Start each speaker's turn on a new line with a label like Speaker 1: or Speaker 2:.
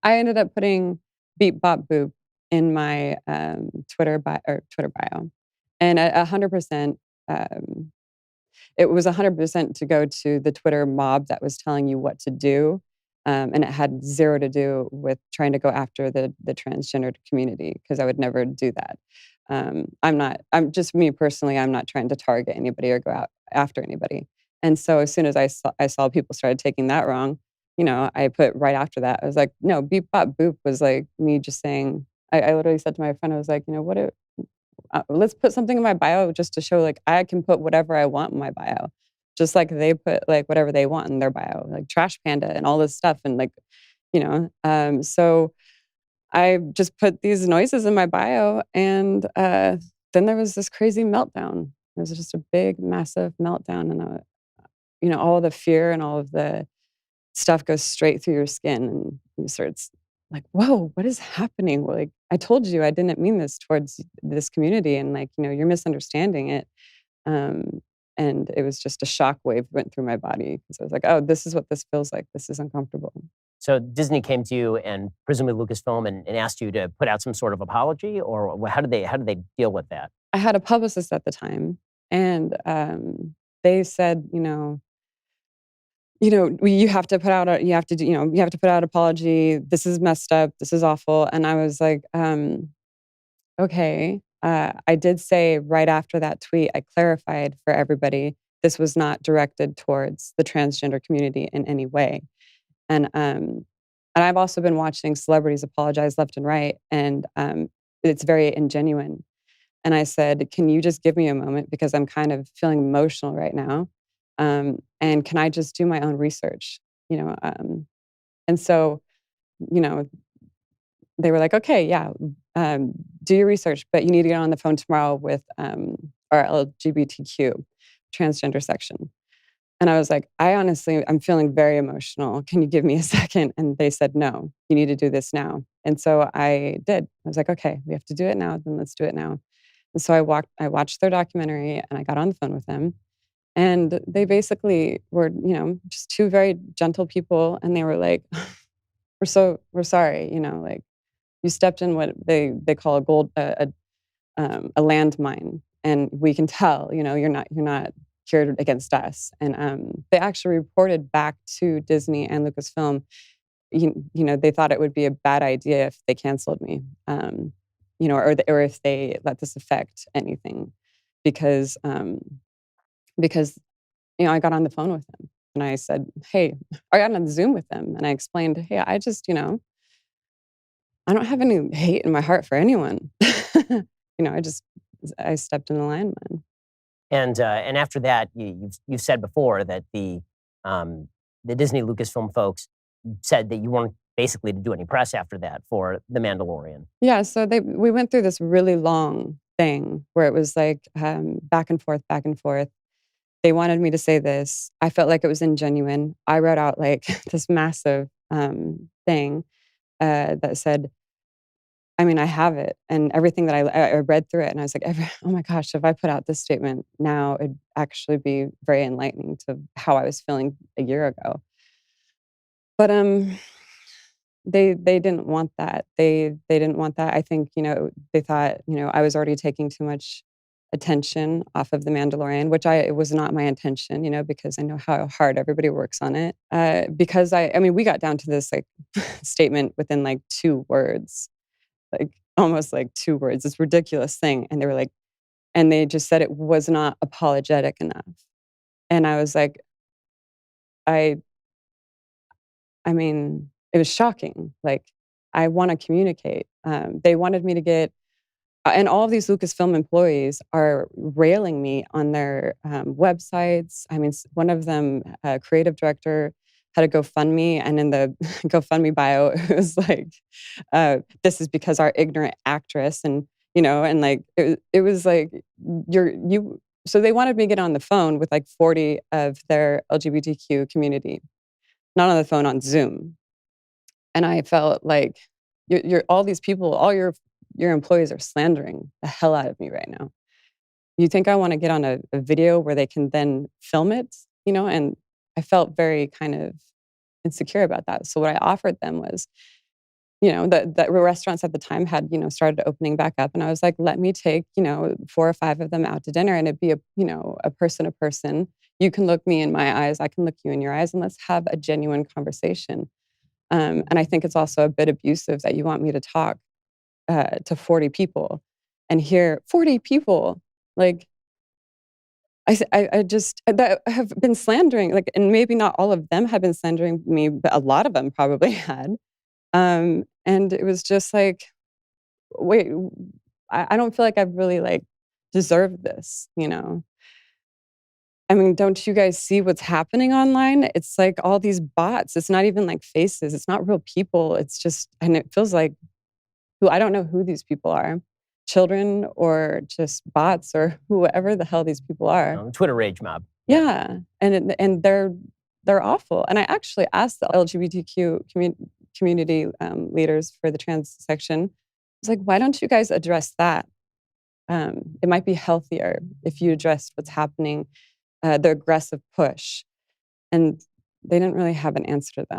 Speaker 1: I ended up putting beep bop boop in my Twitter bio, and 100%. Um, it was 100% to go to the Twitter mob that was telling you what to do, and it had zero to do with trying to go after the transgendered community because I would never do that. I'm not. I'm just me personally. I'm not trying to target anybody or go out after anybody. And so as soon as I saw people started taking that wrong, I put right after that. I was like, no, beep bop boop was like me just saying. I literally said to my friend, I was like, let's put something in my bio just to show like I can put whatever I want in my bio, just like they put like whatever they want in their bio, like Trash Panda and all this stuff, and like so I just put these noises in my bio, and then there was this crazy meltdown. It was just a big, massive meltdown, and all the fear and all of the stuff goes straight through your skin, and you start like, whoa, what is happening? Well, like, I told you I didn't mean this towards this community, and like, you're misunderstanding it. Um, and it was just a shock wave went through my body because I was like, oh, this is what this feels like. This is uncomfortable.
Speaker 2: So Disney came to you and presumably Lucasfilm and asked you to put out some sort of apology, or how did they deal with that?
Speaker 1: I had a publicist at the time, and they said, you have to put out you have to do, you have to put out apology. This is messed up. This is awful. And I was like, okay. I did say right after that tweet, I clarified for everybody, this was not directed towards the transgender community in any way. And I've also been watching celebrities apologize left and right, and it's very ingenuine. And I said, can you just give me a moment because I'm kind of feeling emotional right now. And can I just do my own research? And so, you know, they were like, okay, yeah, do your research, but you need to get on the phone tomorrow with our LGBTQ transgender section. And I was like, I'm feeling very emotional. Can you give me a second? And they said, no, you need to do this now. And so I did. I was like, okay, we have to do it now. Then let's do it now. And so I watched their documentary and I got on the phone with them. And they basically were, just two very gentle people. And they were like, we're sorry, like you stepped in what they call a landmine. And we can tell, you're not cured against us. And they actually reported back to Disney and Lucasfilm, they thought it would be a bad idea if they canceled me, or if they let this affect anything, because I got on the phone with them and I said, hey, I got on Zoom with them and I explained, hey, I just, I don't have any hate in my heart for anyone. I stepped in the landmine.
Speaker 2: And after that, you've said before that the Disney Lucasfilm folks said that you weren't basically to do any press after that for The Mandalorian.
Speaker 1: Yeah, so we went through this really long thing where it was like back and forth, back and forth. They wanted me to say this. I felt like it was ingenuine. I wrote out like this massive thing that said, I have it, and everything that I read through it, and I was like, oh my gosh, if I put out this statement now, it'd actually be very enlightening to how I was feeling a year ago. But they didn't want that. They didn't want that. I think they thought I was already taking too much attention off of The Mandalorian, which it was not my intention, because I know how hard everybody works on it. Because we got down to this like statement within like 2 words. Like almost like 2 words, this ridiculous thing. And they were like, and they just said it was not apologetic enough. And I was like, it was shocking. Like, I want to communicate. They wanted me to get, and all of these Lucasfilm employees are railing me on their websites. One of them, a creative director, had a GoFundMe, and in the GoFundMe bio, it was like, "This is because our ignorant actress," and and like it was like you. So they wanted me to get on the phone with like 40 of their LGBTQ community, not on the phone, on Zoom, and I felt like you're all these people, all your employees are slandering the hell out of me right now. You think I want to get on a video where they can then film it, and I felt very kind of insecure about that. So what I offered them was, the restaurants at the time had, started opening back up. And I was like, let me take, 4 or 5 of them out to dinner, and it'd be a person to person. You can look me in my eyes, I can look you in your eyes, and let's have a genuine conversation. And I think it's also a bit abusive that you want me to talk to 40 people and hear 40 people. Like, I just that have been slandering, like, and maybe not all of them have been slandering me, but a lot of them probably had. And it was just like, wait, I don't feel like I've really like deserved this. I mean, don't you guys see what's happening online? It's like all these bots. It's not even like faces. It's not real people. It's just, and it feels like who I don't know who these people are, children or just bots or whoever the hell these people are.
Speaker 2: Twitter rage mob. Yeah.
Speaker 1: Yeah, and they're awful. And I actually asked the LGBTQ community leaders for the trans section. I was like, why don't you guys address that? It might be healthier if you addressed what's happening, the aggressive push. And they didn't really have an answer to that.